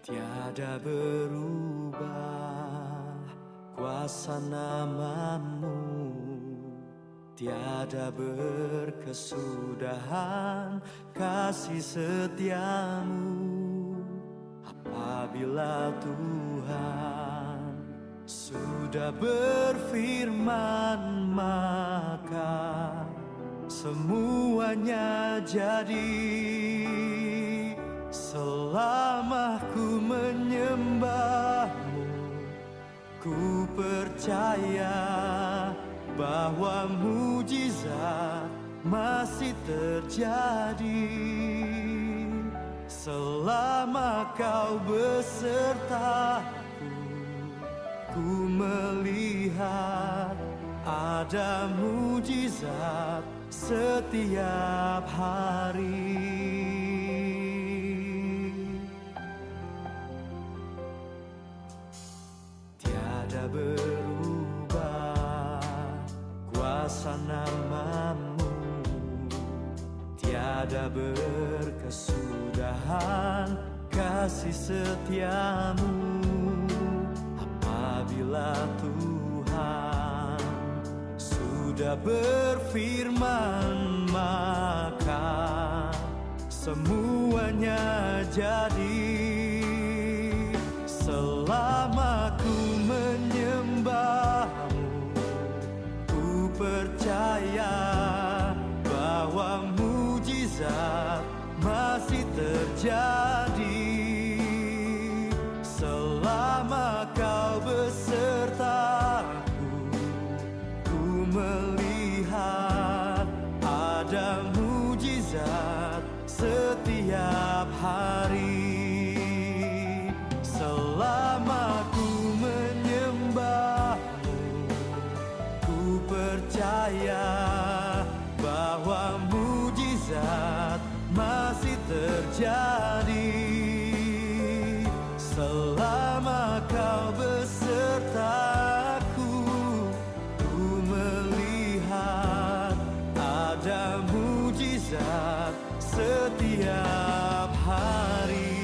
Tiada berubah kuasa nama-Mu, tiada berkesudahan kasih setia-Mu. Apabila Tuhan sudah berfirman, maka semuanya jadi. Selama ku menyembah-Mu, ku percaya bahwa mujizat masih terjadi. Selama Kau besertaku, ku melihat ada mujizat setiap hari. Tiada berubah kuasa nama-Mu, tiada berkesudahan kasih setia-Mu. Apabila Tuhan sudah berfirman, maka semuanya jadi. Selama ku menyembah-Mu, ku percaya bahwa mujizat masih terjadi. Selama Kau besertaku, ku melihat ada mujizat setiap hari. Selama ku menyembah-Mu, ku percaya bahwa mujizat masih terjadi. Selama Kau besertaku, ku melihat ada mujizat setiap hari.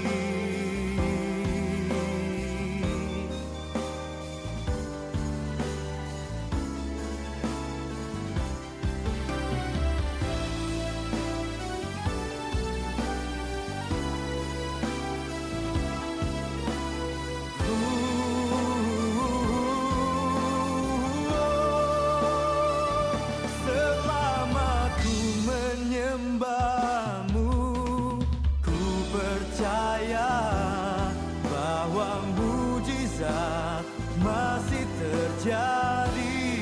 Masih terjadi.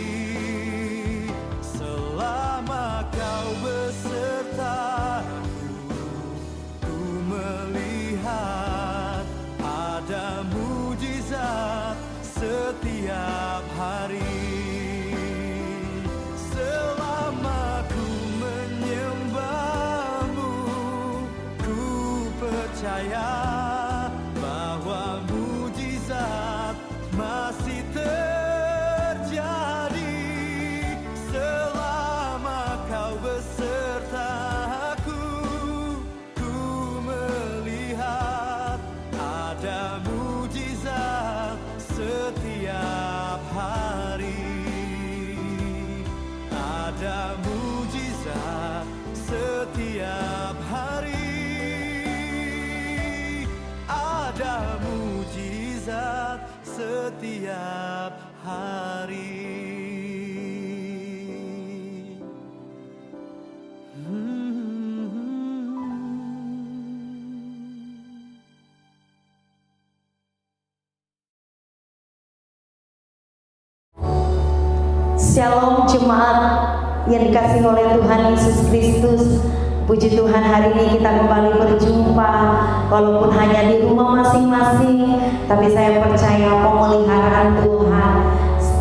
Selama Kau besertaku, ku melihat ada mujizat setiap hari. Selama ku menyembah-Mu, ku percaya bahwa mujizat masih terjadi. Selama Kau besertaku, ku melihat ada mujizat setiap hari. Ada mujizat setiap hari. Ada mujizat setiap hari. Shalom jemaat yang dikasihi oleh Tuhan Yesus Kristus. Puji Tuhan, hari ini kita kembali berjumpa walaupun hanya di rumah masing-masing, tapi saya percaya pemeliharaan Tuhan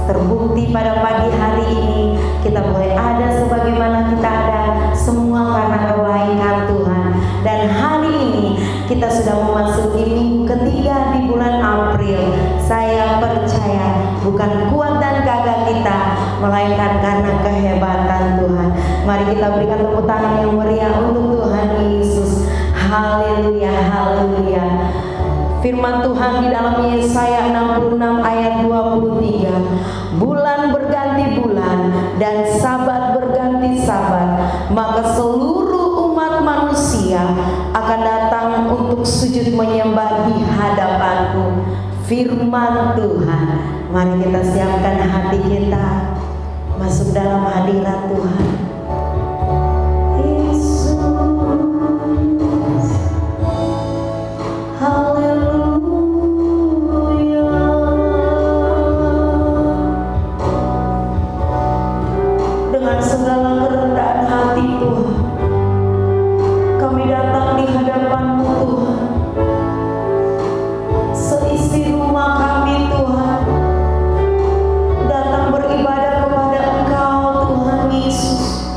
terbukti pada pagi hari ini. Kita boleh ada sebagaimana kita ada, semua karena kebaikan Tuhan. Dan hari ini kita sudah memasuki minggu ketiga di bulan April. Saya percaya bukan kuat dan gagah kita, melainkan karena kehebatan Tuhan. Mari kita berikan tepuk tangan yang meriah untuk Tuhan Yesus. Haleluya, haleluya. Firman Tuhan di dalam Yesaya 66 ayat 23, bulan berganti bulan dan sabat berganti sabat, maka seluruh umat manusia akan datang untuk sujud menyembah di hadapanku. Firman Tuhan, mari kita siapkan hati kita masuk dalam hadirat Tuhan. Yesus, haleluya. Dengan segala kerendahan hati Tuhan, kami datang di hadapan-Mu Tuhan. Seisi rumah kami Tuhan datang beribadah kepada Engkau Tuhan Yesus.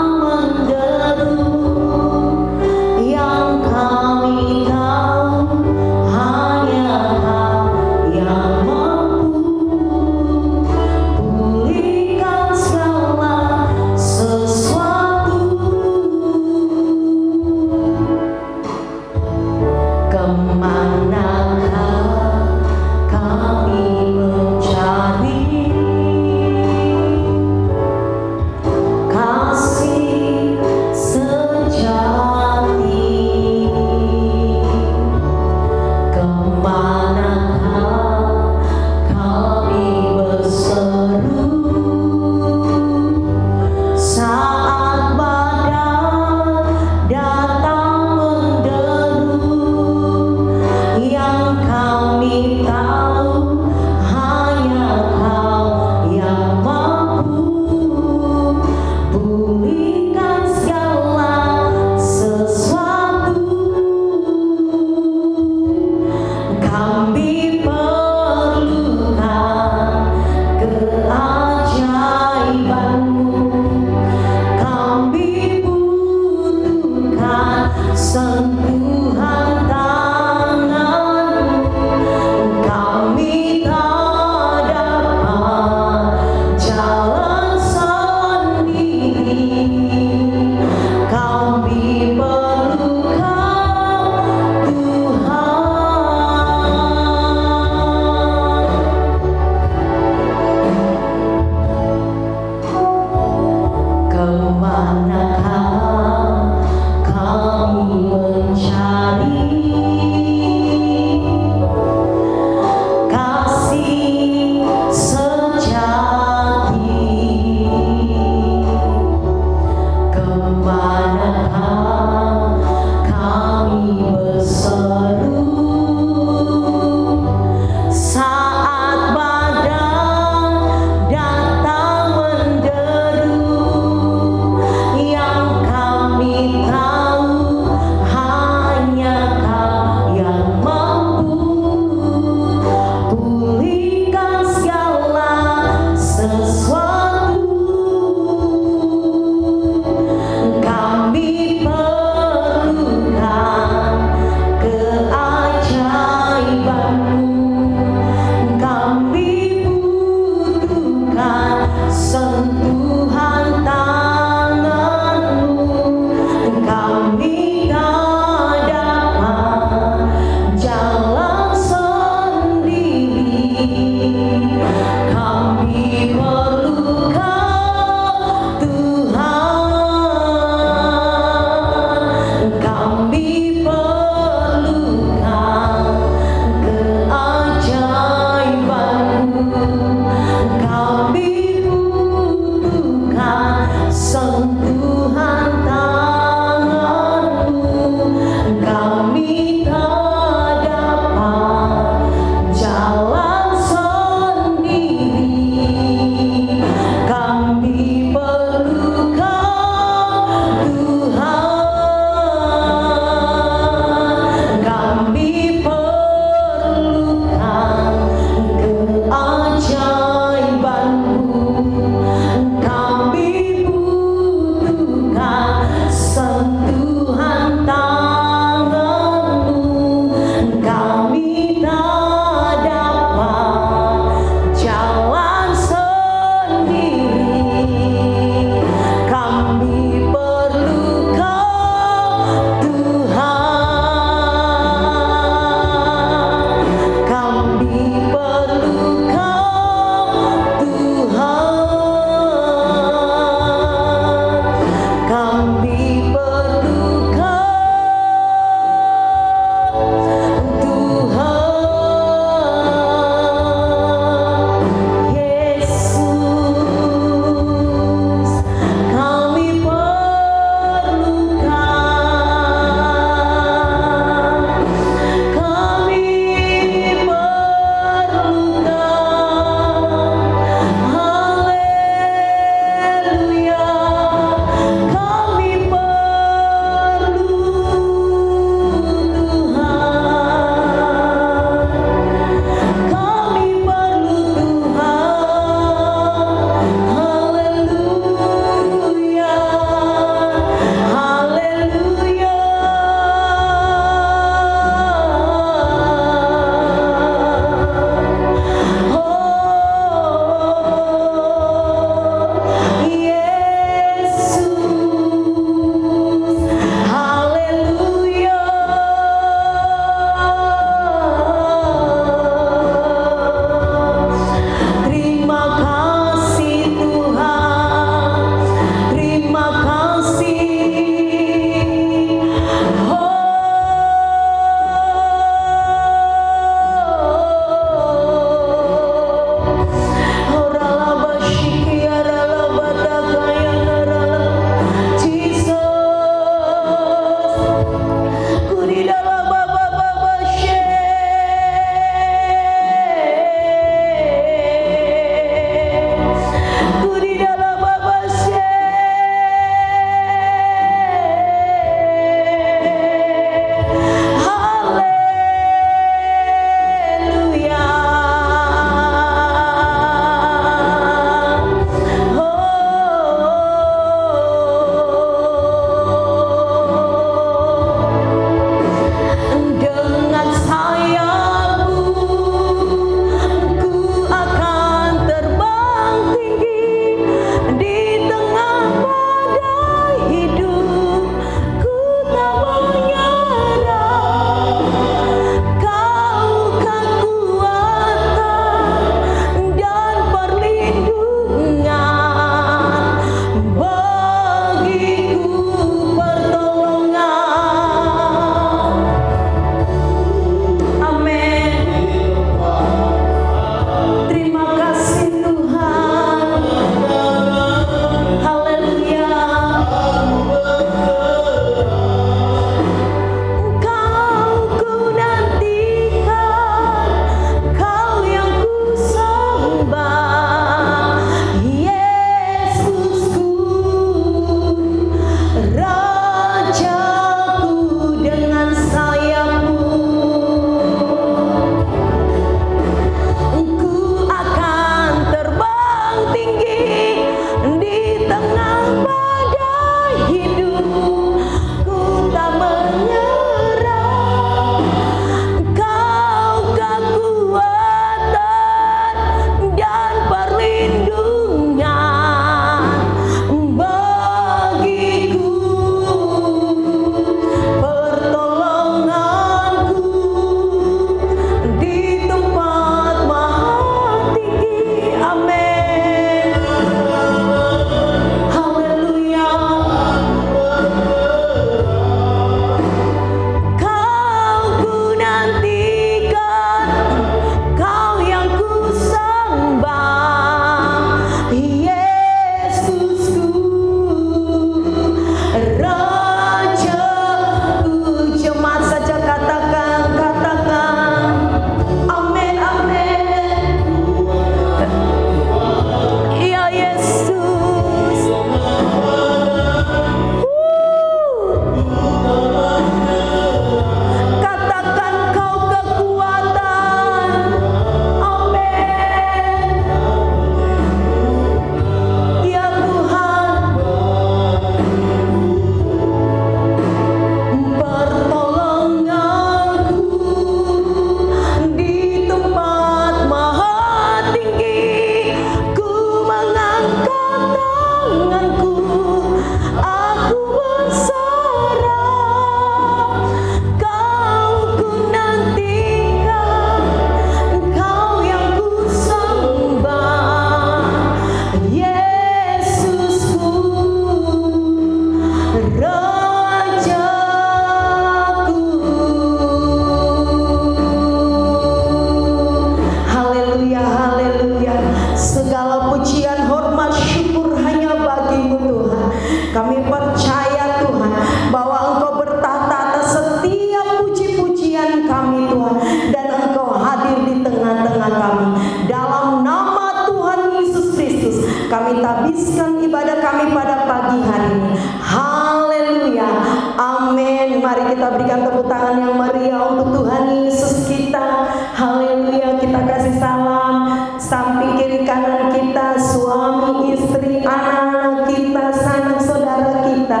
Kami percaya Tuhan bahwa Engkau bertahta atas setiap puji-pujian kami Tuhan, dan Engkau hadir di tengah-tengah kami. Dalam nama Tuhan Yesus Kristus kami tabiskan ibadah kami pada pagi hari ini. Haleluya, amin. Mari kita berikan tepuk tangan yang meriah untuk Tuhan Yesus kita. Haleluya, kita kasih salam samping kiri kanan kita, suami, istri, anak-anak kita, sanak saudara kita.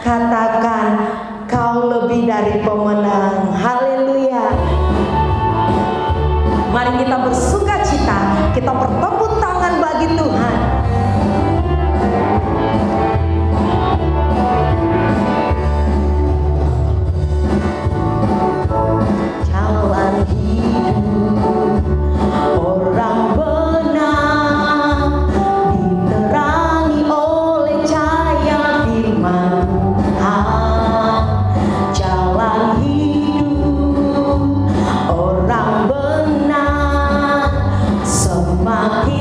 Katakan, kau lebih dari pemenang. Haleluya. Mari kita bersuka cita, kita bertepuk tangan bagi Tuhan. Jalan hidup orang benar diterangi oleh cahaya firman Tuhan. Jalan hidup orang benar semakin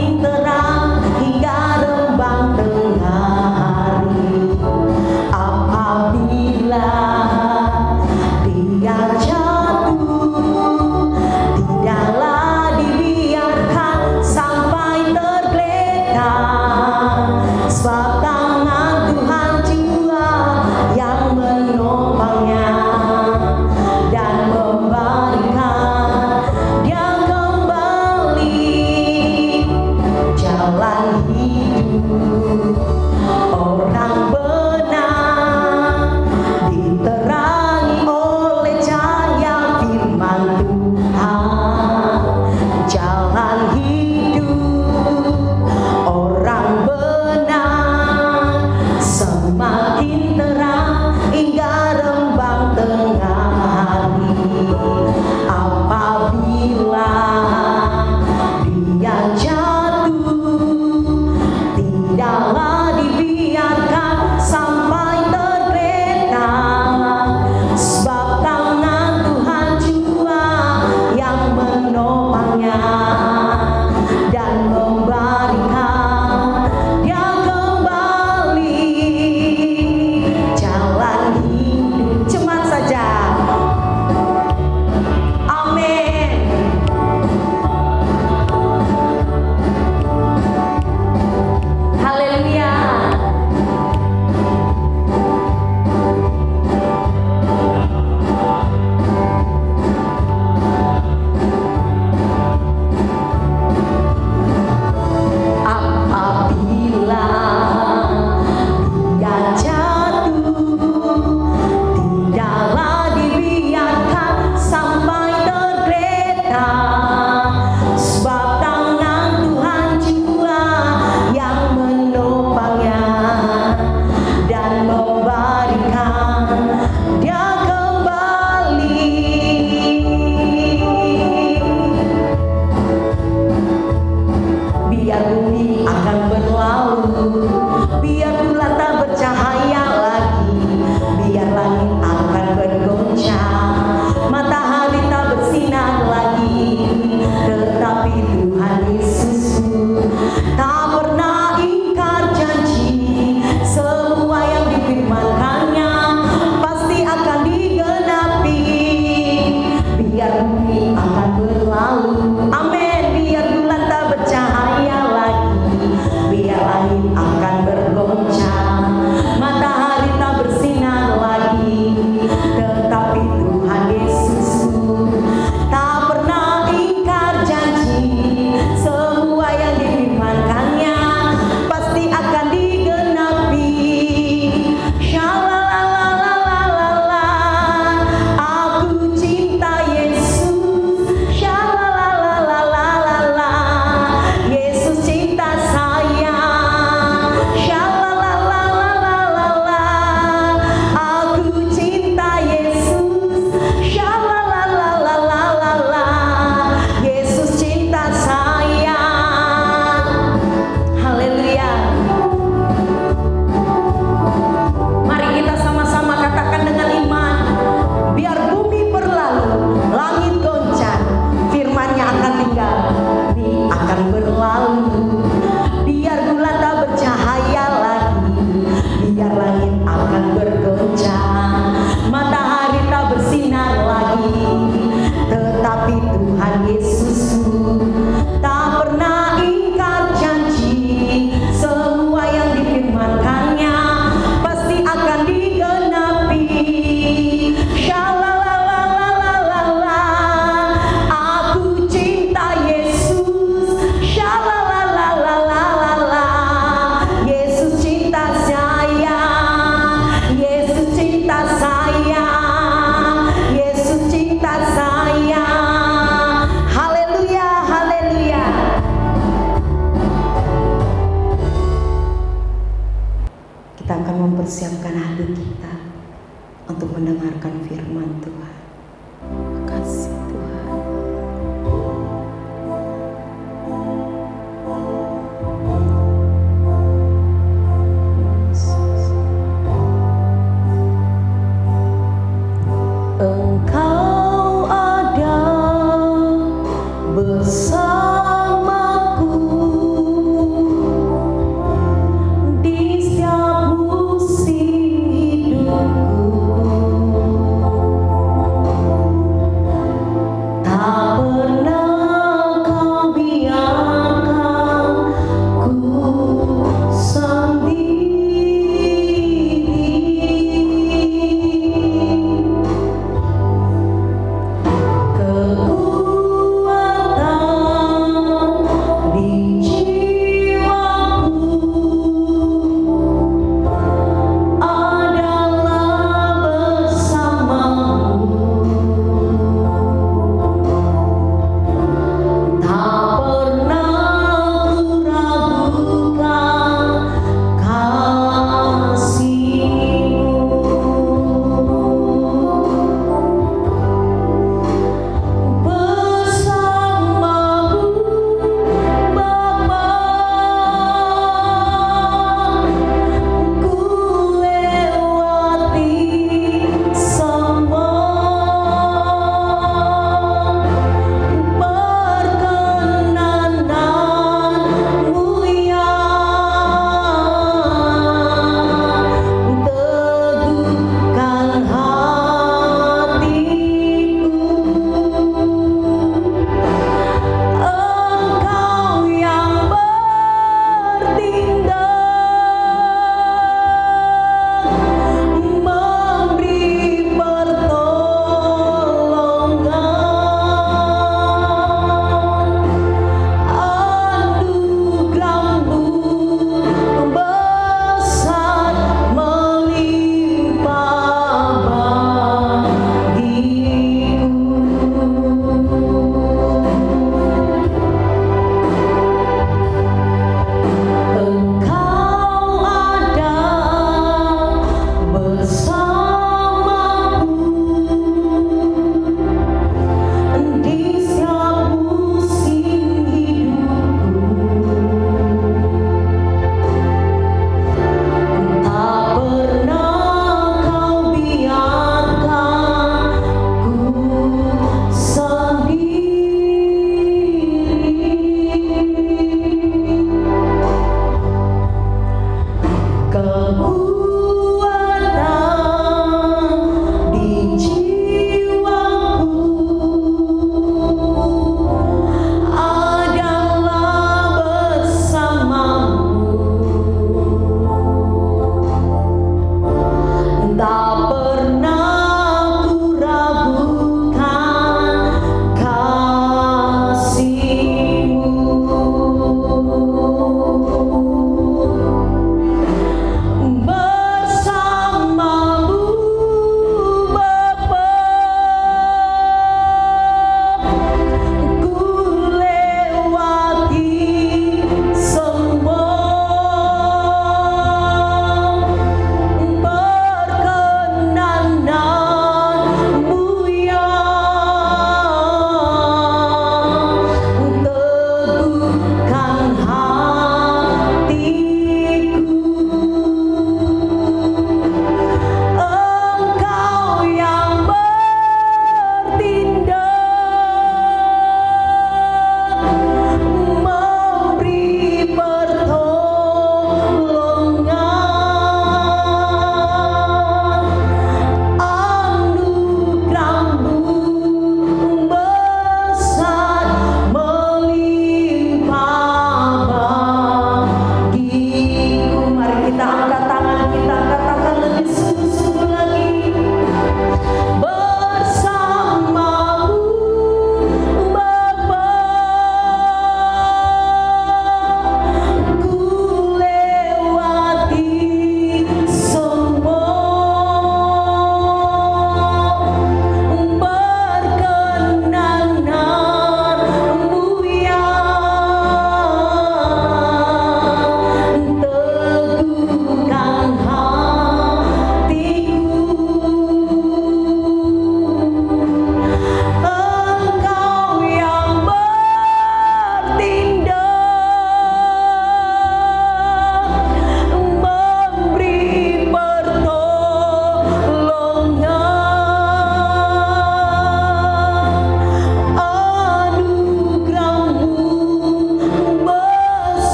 mempersiapkan hati kita untuk mendengarkan firman Tuhan. Kasih Tuhan. Engkau ada bersamaku di setiap musim hidupku.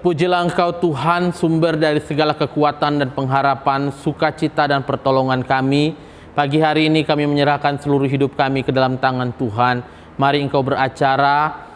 Terpujilah Engkau Tuhan, sumber dari segala kekuatan dan pengharapan, sukacita dan pertolongan kami. Pagi hari ini kami menyerahkan seluruh hidup kami ke dalam tangan Tuhan. Mari Engkau beracara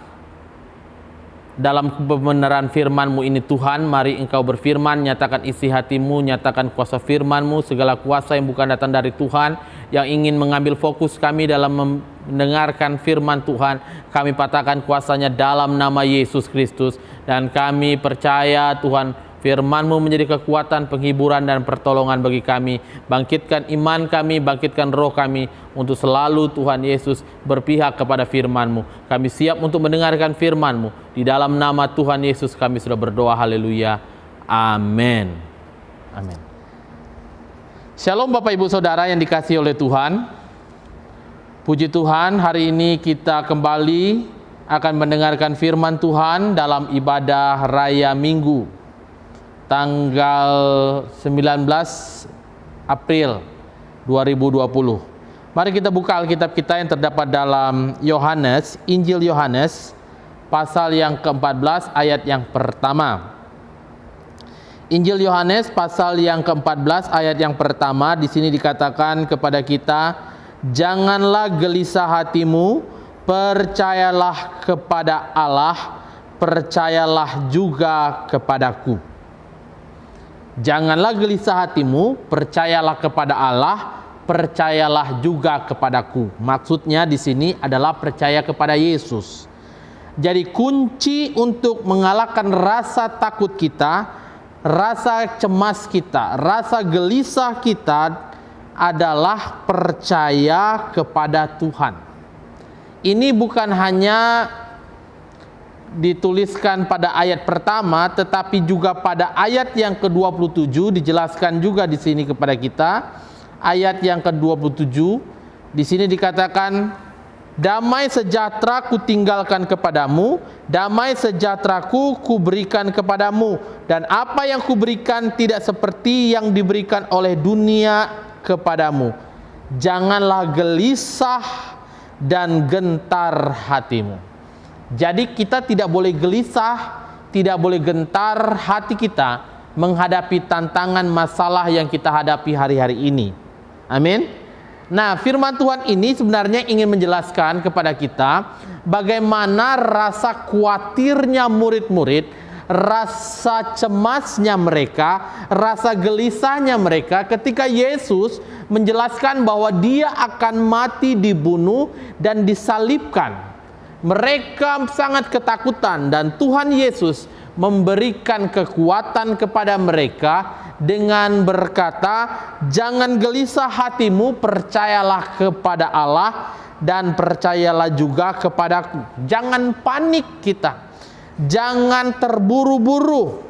dalam kebenaran firman-Mu ini Tuhan. Mari Engkau berfirman, nyatakan isi hati-Mu, nyatakan kuasa firman-Mu, segala kuasa yang bukan datang dari Tuhan, yang ingin mengambil fokus kami dalam mendengarkan firman Tuhan, kami patahkan kuasanya dalam nama Yesus Kristus. Dan kami percaya Tuhan, firman-Mu menjadi kekuatan, penghiburan dan pertolongan bagi kami. Bangkitkan iman kami, bangkitkan roh kami untuk selalu Tuhan Yesus berpihak kepada firman-Mu. Kami siap untuk mendengarkan firman-Mu. Di dalam nama Tuhan Yesus kami sudah berdoa, haleluya, amin. Amin. Shalom Bapak Ibu Saudara yang dikasihi oleh Tuhan. Puji Tuhan, hari ini kita kembali akan mendengarkan firman Tuhan dalam ibadah Raya Minggu tanggal 19 April 2020. Mari kita buka Alkitab kita yang terdapat dalam Yohanes, Injil Yohanes, pasal yang ke-14 ayat yang pertama. Injil Yohanes pasal yang ke-14 ayat yang pertama, di sini dikatakan kepada kita, janganlah gelisah hatimu, percayalah kepada Allah, percayalah juga kepadaku. Janganlah gelisah hatimu, percayalah kepada Allah, percayalah juga kepadaku. Maksudnya di sini adalah percaya kepada Yesus. Jadi kunci untuk mengalahkan rasa takut kita, rasa cemas kita, rasa gelisah kita adalah percaya kepada Tuhan. Ini bukan hanya dituliskan pada ayat pertama, tetapi juga pada ayat yang ke-27 dijelaskan juga di sini kepada kita. Ayat yang ke-27 di sini dikatakan, damai sejahtera kutinggalkan kepadamu, damai sejahteraku kuberikan kepadamu, dan apa yang kuberikan tidak seperti yang diberikan oleh dunia kepadamu. Janganlah gelisah dan gentar hatimu. Jadi kita tidak boleh gelisah, tidak boleh gentar hati kita menghadapi tantangan masalah yang kita hadapi hari-hari ini. Amin. Nah, firman Tuhan ini sebenarnya ingin menjelaskan kepada kita bagaimana rasa khawatirnya murid-murid, rasa cemasnya mereka, rasa gelisahnya mereka ketika Yesus menjelaskan bahwa dia akan mati, dibunuh, dan disalibkan. Mereka sangat ketakutan dan Tuhan Yesus memberikan kekuatan kepada mereka dengan berkata, jangan gelisah hatimu, percayalah kepada Allah dan percayalah juga kepadaku. Jangan panik kita. Jangan terburu-buru.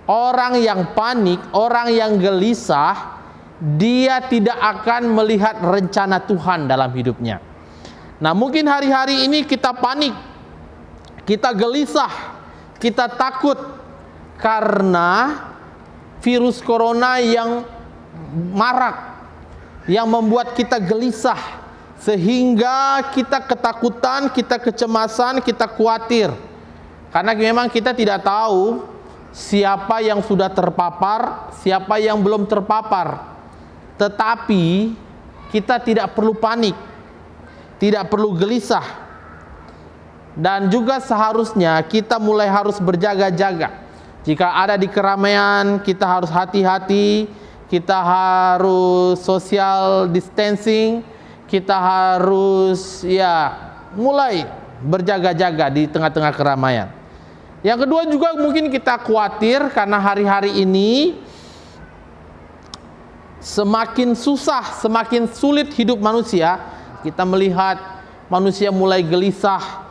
Orang yang panik, orang yang gelisah, dia tidak akan melihat rencana Tuhan dalam hidupnya. Nah, mungkin hari-hari ini kita panik, kita gelisah, kita takut karena virus corona yang marak, yang membuat kita gelisah, sehingga kita ketakutan, kita kecemasan, kita khawatir. Karena memang kita tidak tahu siapa yang sudah terpapar, siapa yang belum terpapar. Tetapi kita tidak perlu panik, tidak perlu gelisah. Dan juga seharusnya kita mulai harus berjaga-jaga. Jika ada di keramaian, kita harus hati-hati, kita harus social distancing, kita harus mulai berjaga-jaga di tengah-tengah keramaian. Yang kedua juga mungkin kita khawatir karena hari-hari ini semakin susah, semakin sulit hidup manusia. Kita melihat manusia mulai gelisah.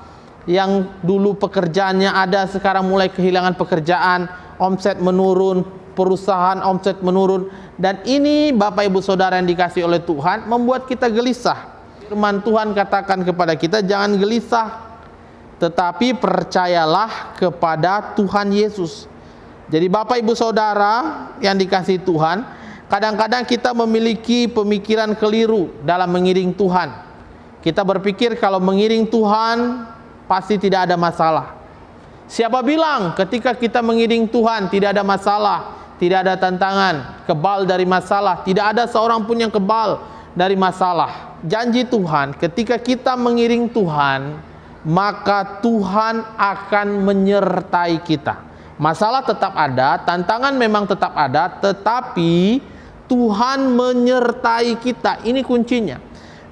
Yang dulu pekerjaannya ada, sekarang mulai kehilangan pekerjaan, omset menurun, perusahaan omset menurun. Dan ini Bapak Ibu Saudara yang dikasihi oleh Tuhan membuat kita gelisah. Firman Tuhan katakan kepada kita, jangan gelisah, tetapi percayalah kepada Tuhan Yesus. Jadi Bapak Ibu Saudara yang dikasihi Tuhan, kadang-kadang kita memiliki pemikiran keliru dalam mengiring Tuhan. Kita berpikir kalau mengiring Tuhan pasti tidak ada masalah. Siapa bilang ketika kita mengiring Tuhan tidak ada masalah, tidak ada tantangan, kebal dari masalah, tidak ada seorang pun yang kebal dari masalah. Janji Tuhan, ketika kita mengiring Tuhan, maka Tuhan akan menyertai kita. Masalah tetap ada, tantangan memang tetap ada, tetapi Tuhan menyertai kita. Ini kuncinya.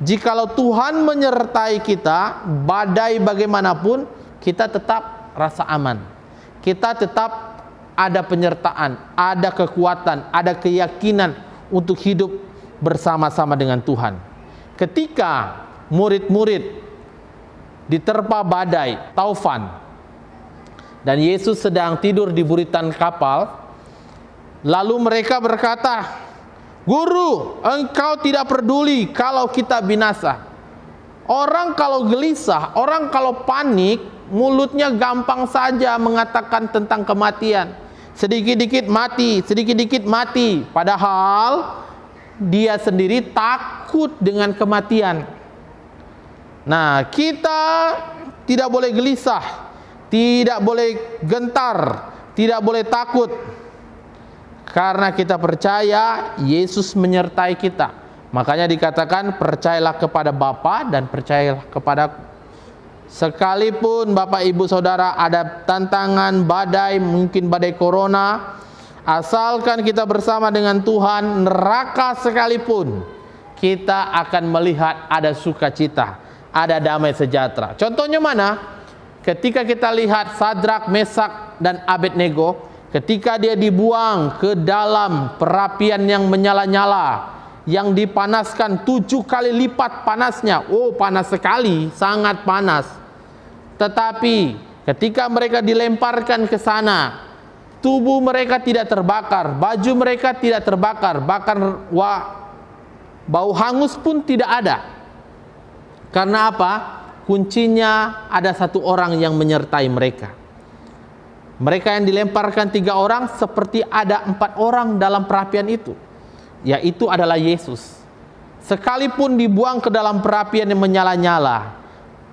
Jikalau Tuhan menyertai kita, badai bagaimanapun, kita tetap rasa aman. Kita tetap ada penyertaan, ada kekuatan, ada keyakinan untuk hidup bersama-sama dengan Tuhan. Ketika murid-murid diterpa badai, taufan, dan Yesus sedang tidur di buritan kapal, lalu mereka berkata, "Guru, engkau tidak peduli kalau kita binasa." Orang kalau gelisah, orang kalau panik, mulutnya gampang saja mengatakan tentang kematian. Sedikit-dikit mati, sedikit-dikit mati. Padahal dia sendiri takut dengan kematian. Nah, kita tidak boleh gelisah, tidak boleh gentar, tidak boleh takut. Karena kita percaya Yesus menyertai kita. Makanya dikatakan percayalah kepada Bapa dan percayalah kepadaku. Sekalipun Bapak Ibu Saudara ada tantangan, badai, mungkin badai corona, asalkan kita bersama dengan Tuhan, neraka sekalipun, kita akan melihat ada sukacita, ada damai sejahtera. Contohnya mana? Ketika kita lihat Sadrak, Mesak, dan Abednego, ketika dia dibuang ke dalam perapian yang menyala-nyala, yang dipanaskan 7 kali lipat panasnya. Oh, panas sekali, sangat panas. Tetapi ketika mereka dilemparkan ke sana, tubuh mereka tidak terbakar, baju mereka tidak terbakar, bahkan bau hangus pun tidak ada. Karena apa? Kuncinya ada satu orang yang menyertai mereka. Mereka yang dilemparkan 3 orang, seperti ada 4 orang dalam perapian itu, yaitu adalah Yesus. Sekalipun dibuang ke dalam perapian yang menyala-nyala,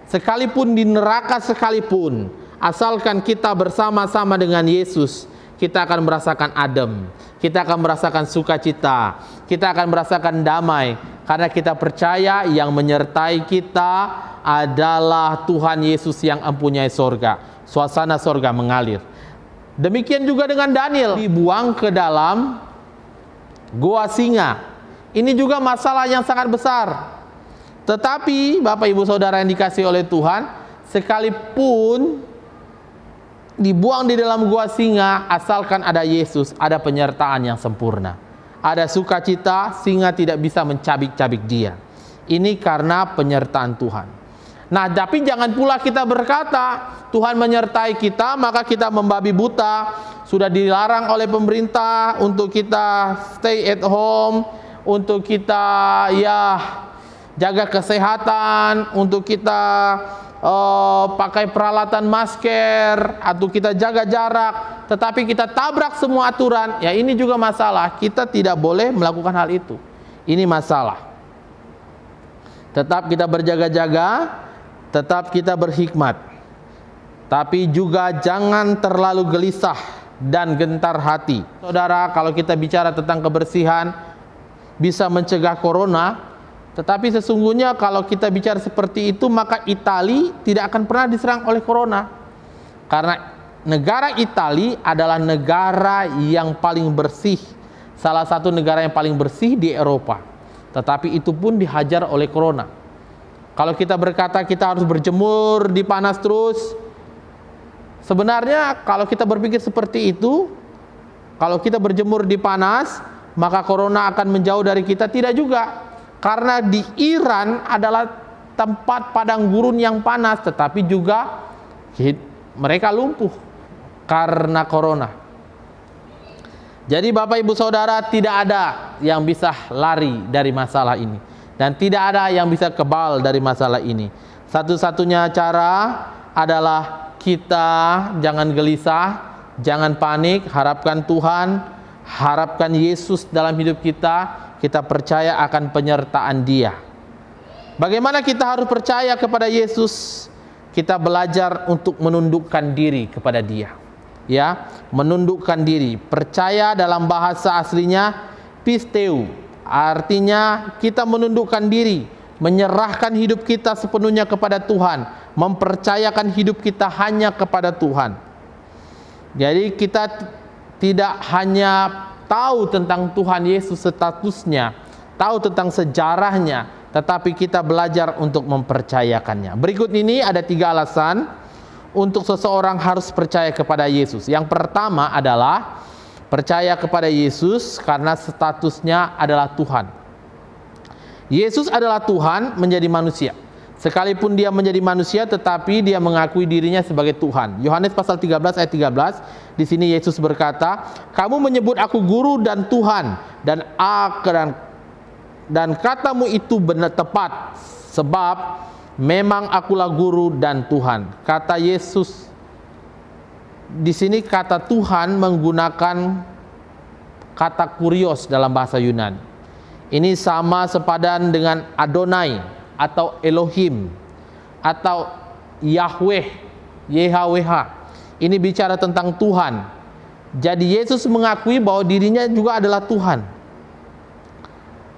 sekalipun di neraka sekalipun, asalkan kita bersama-sama dengan Yesus, kita akan merasakan adem, kita akan merasakan sukacita, kita akan merasakan damai, karena kita percaya yang menyertai kita adalah Tuhan Yesus yang mempunyai sorga. Suasana sorga mengalir. Demikian juga dengan Daniel, dibuang ke dalam gua singa. Ini juga masalah yang sangat besar. Tetapi Bapak Ibu Saudara yang dikasihi oleh Tuhan, sekalipun dibuang di dalam gua singa, asalkan ada Yesus, ada penyertaan yang sempurna, ada sukacita, singa tidak bisa mencabik-cabik dia. Ini karena penyertaan Tuhan. Nah, tapi jangan pula kita berkata Tuhan menyertai kita, maka kita membabi buta. Sudah dilarang oleh pemerintah untuk kita stay at home, untuk kita jaga kesehatan, untuk kita pakai peralatan masker, atau kita jaga jarak, tetapi kita tabrak semua aturan. Ya, ini juga masalah. Kita tidak boleh melakukan hal itu. Ini masalah. Tetap kita berjaga-jaga, tetap kita berhikmat, tapi juga jangan terlalu gelisah dan gentar hati. Saudara, kalau kita bicara tentang kebersihan, bisa mencegah corona, tetapi sesungguhnya kalau kita bicara seperti itu, maka Italia tidak akan pernah diserang oleh corona. Karena negara Italia adalah negara yang paling bersih, salah satu negara yang paling bersih di Eropa. Tetapi itu pun dihajar oleh corona. Kalau kita berkata kita harus berjemur di panas terus, sebenarnya kalau kita berpikir seperti itu, kalau kita berjemur di panas, maka corona akan menjauh dari kita. Tidak juga. Karena di Iran adalah tempat padang gurun yang panas, tetapi juga mereka lumpuh karena corona. Jadi Bapak Ibu Saudara, tidak ada yang bisa lari dari masalah ini. Dan tidak ada yang bisa kebal dari masalah ini. Satu-satunya cara adalah kita jangan gelisah, jangan panik, harapkan Tuhan, harapkan Yesus dalam hidup kita. Kita percaya akan penyertaan Dia. Bagaimana kita harus percaya kepada Yesus? kita belajar untuk menundukkan diri kepada Dia. Ya, menundukkan diri. Percaya dalam bahasa aslinya pisteu, artinya kita menundukkan diri, menyerahkan hidup kita sepenuhnya kepada Tuhan, mempercayakan hidup kita hanya kepada Tuhan. Jadi kita tidak hanya tahu tentang Tuhan Yesus statusnya, tahu tentang sejarahnya, tetapi kita belajar untuk mempercayakannya. Berikut ini ada 3 alasan untuk seseorang harus percaya kepada Yesus. Yang pertama adalah percaya kepada Yesus karena statusnya adalah Tuhan. Yesus adalah Tuhan menjadi manusia. Sekalipun dia menjadi manusia, tetapi dia mengakui dirinya sebagai Tuhan. Yohanes pasal 13 ayat 13, di sini Yesus berkata, "Kamu menyebut aku guru dan Tuhan, dan katamu itu benar tepat, sebab memang akulah guru dan Tuhan." Kata Yesus di sini, kata Tuhan menggunakan kata kurios dalam bahasa Yunani. Ini sama sepadan dengan Adonai atau Elohim atau Yahweh, YHWH. Ini bicara tentang Tuhan. Jadi Yesus mengakui bahwa dirinya juga adalah Tuhan.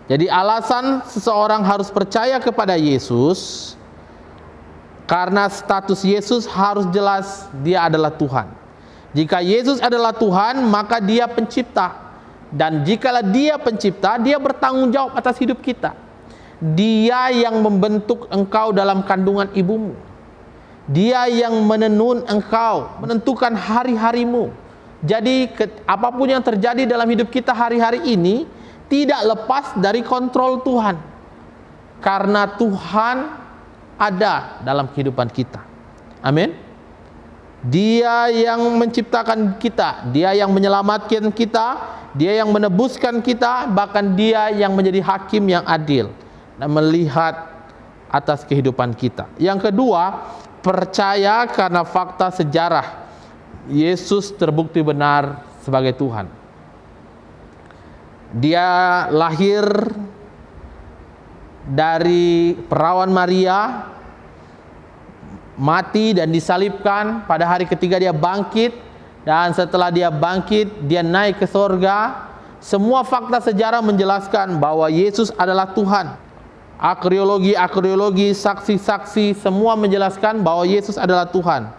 Jadi alasan seseorang harus percaya kepada Yesus karena status Yesus harus jelas, dia adalah Tuhan. Jika Yesus adalah Tuhan, maka dia pencipta. Dan jikalau dia pencipta, dia bertanggung jawab atas hidup kita. Dia yang membentuk engkau dalam kandungan ibumu. Dia yang menenun engkau, menentukan hari-harimu. Jadi apapun yang terjadi dalam hidup kita hari-hari ini tidak lepas dari kontrol Tuhan. Karena Tuhan ada dalam kehidupan kita. Amin. Dia yang menciptakan kita, Dia yang menyelamatkan kita, Dia yang menebuskan kita, bahkan Dia yang menjadi hakim yang adil dan melihat atas kehidupan kita. Yang kedua, percaya karena fakta sejarah Yesus terbukti benar sebagai Tuhan. Dia lahir dari perawan Maria, mati dan disalibkan, pada hari ketiga dia bangkit, dan setelah dia bangkit dia naik ke sorga. Semua fakta sejarah menjelaskan bahwa Yesus adalah Tuhan. Arkeologi, saksi-saksi semua menjelaskan bahwa Yesus adalah Tuhan.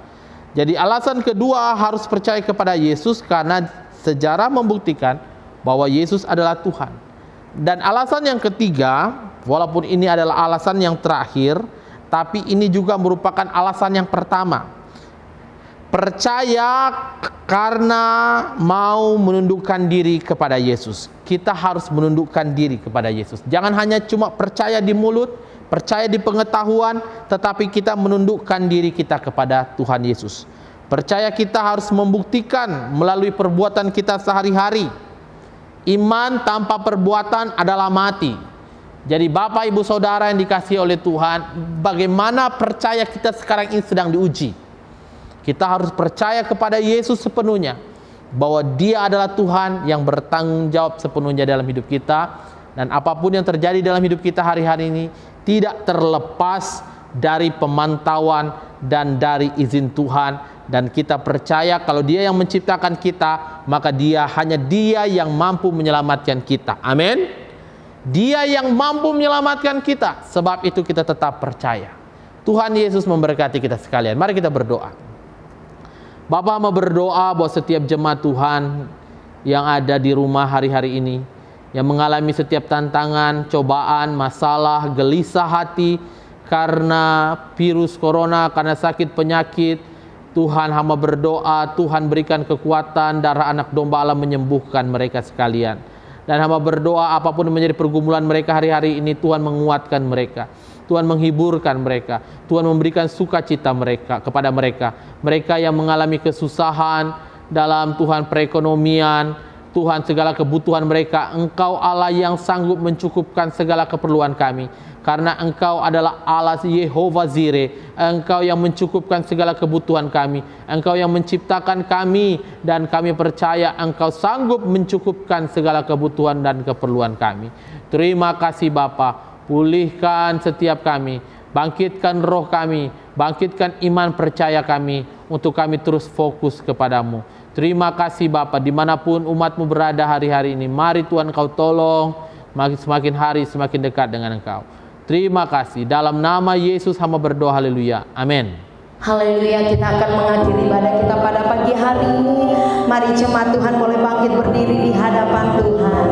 Jadi alasan kedua harus percaya kepada Yesus karena sejarah membuktikan bahwa Yesus adalah Tuhan. Dan alasan yang ketiga, walaupun ini adalah alasan yang terakhir, tapi ini juga merupakan alasan yang pertama. Percaya karena mau menundukkan diri kepada Yesus. Kita harus menundukkan diri kepada Yesus. Jangan hanya cuma percaya di mulut, percaya di pengetahuan, tetapi kita menundukkan diri kita kepada Tuhan Yesus. Percaya kita harus membuktikan melalui perbuatan kita sehari-hari. Iman tanpa perbuatan adalah mati. Jadi Bapak Ibu Saudara yang dikasihi oleh Tuhan, bagaimana percaya kita sekarang ini sedang diuji. Kita harus percaya kepada Yesus sepenuhnya, bahwa Dia adalah Tuhan yang bertanggung jawab sepenuhnya dalam hidup kita. Dan apapun yang terjadi dalam hidup kita hari-hari ini tidak terlepas dari pemantauan dan dari izin Tuhan. Dan kita percaya kalau Dia yang menciptakan kita, maka hanya Dia yang mampu menyelamatkan kita. Amin. Dia yang mampu menyelamatkan kita. Sebab itu kita tetap percaya. Tuhan Yesus memberkati kita sekalian. Mari kita berdoa. Bapa, mau berdoa bahwa setiap jemaat Tuhan yang ada di rumah hari-hari ini, yang mengalami setiap tantangan, cobaan, masalah, gelisah hati karena virus corona, karena sakit penyakit, Tuhan, hamba berdoa, Tuhan berikan kekuatan, darah anak domba Allah menyembuhkan mereka sekalian. Dan hamba berdoa apapun yang menjadi pergumulan mereka hari-hari ini, Tuhan menguatkan mereka, Tuhan menghiburkan mereka, Tuhan memberikan sukacita mereka kepada mereka. Mereka yang mengalami kesusahan dalam Tuhan perekonomian, Tuhan segala kebutuhan mereka, Engkau Allah yang sanggup mencukupkan segala keperluan kami. Karena Engkau adalah Allah Yehova Zire, Engkau yang mencukupkan segala kebutuhan kami, Engkau yang menciptakan kami, dan kami percaya Engkau sanggup mencukupkan segala kebutuhan dan keperluan kami. Terima kasih Bapa, pulihkan setiap kami, bangkitkan roh kami, bangkitkan iman percaya kami, untuk kami terus fokus kepadamu. Terima kasih Bapa, dimanapun umatmu berada hari-hari ini, mari Tuhan Kau tolong, semakin hari semakin dekat dengan Engkau. Terima kasih, dalam nama Yesus hamba berdoa, haleluya, amin. Haleluya, kita akan mengakhiri ibadah kita pada pagi hari ini. Mari jemaat Tuhan boleh bangkit berdiri di hadapan Tuhan.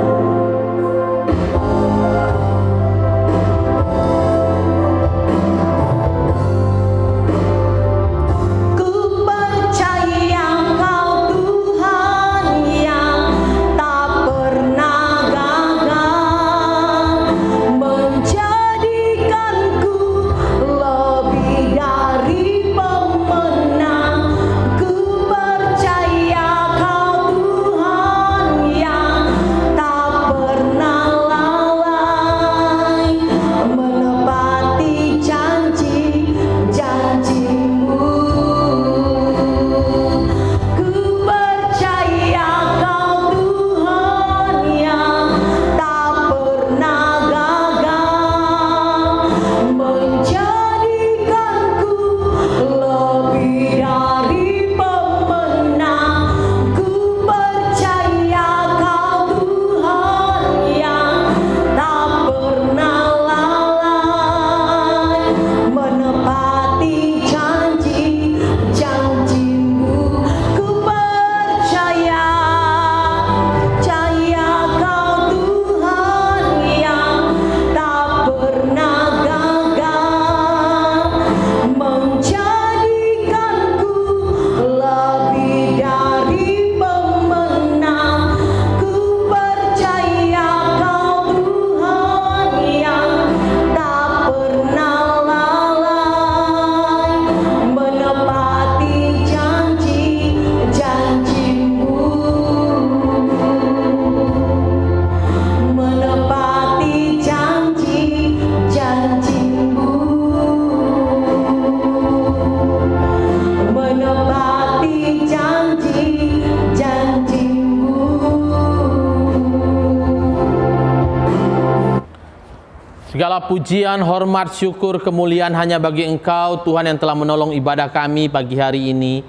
Segala pujian, hormat, syukur, kemuliaan hanya bagi Engkau, Tuhan yang telah menolong ibadah kami pagi hari ini.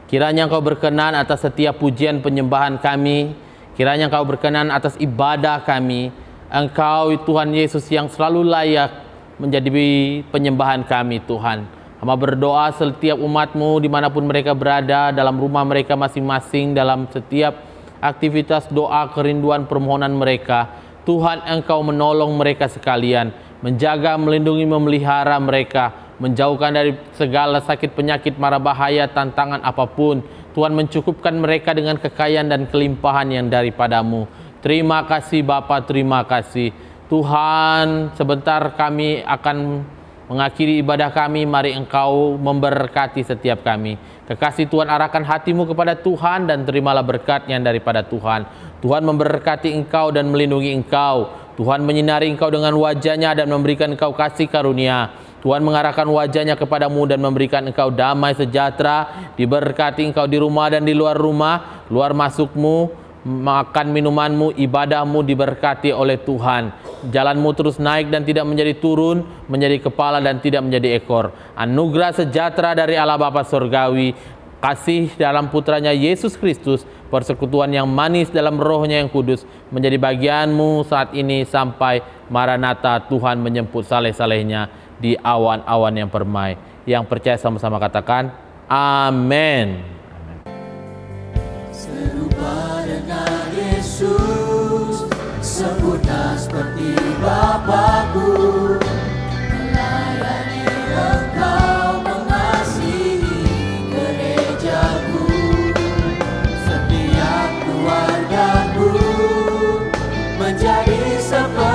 Kiranya Engkau berkenan atas setiap pujian penyembahan kami. Kiranya Engkau berkenan atas ibadah kami. Engkau Tuhan Yesus yang selalu layak menjadi penyembahan kami Tuhan. Hamba berdoa setiap umat-Mu dimanapun mereka berada, dalam rumah mereka masing-masing, dalam setiap aktivitas doa, kerinduan, permohonan mereka. Tuhan Engkau menolong mereka sekalian, menjaga, melindungi, memelihara mereka, menjauhkan dari segala sakit, penyakit, mara bahaya, tantangan apapun. Tuhan mencukupkan mereka dengan kekayaan dan kelimpahan yang daripadamu. Terima kasih Bapa, terima kasih. Tuhan, sebentar kami akan mengakhiri ibadah kami, mari Engkau memberkati setiap kami. Kekasih Tuhan, arahkan hatimu kepada Tuhan dan terimalah berkat yang daripada Tuhan. Tuhan memberkati engkau dan melindungi engkau. Tuhan menyinari engkau dengan wajah-Nya dan memberikan engkau kasih karunia. Tuhan mengarahkan wajah-Nya kepadamu dan memberikan engkau damai sejahtera. Diberkati engkau di rumah dan di luar rumah, luar masukmu, makan minumanmu, ibadahmu diberkati oleh Tuhan. Jalanmu terus naik dan tidak menjadi turun, menjadi kepala dan tidak menjadi ekor. Anugerah sejahtera dari Allah Bapa Surgawi, kasih dalam putranya Yesus Kristus, persekutuan yang manis dalam rohnya yang kudus, menjadi bagianmu saat ini sampai Maranatha, Tuhan menjemput saleh-salehnya di awan-awan yang permai. Yang percaya sama-sama katakan, amin. Serupa dengan Yesus, sempurna seperti Bapa-Ku, melayani Engkau, mengasihi gereja-Ku, setiap keluarga-Ku menjadi seperti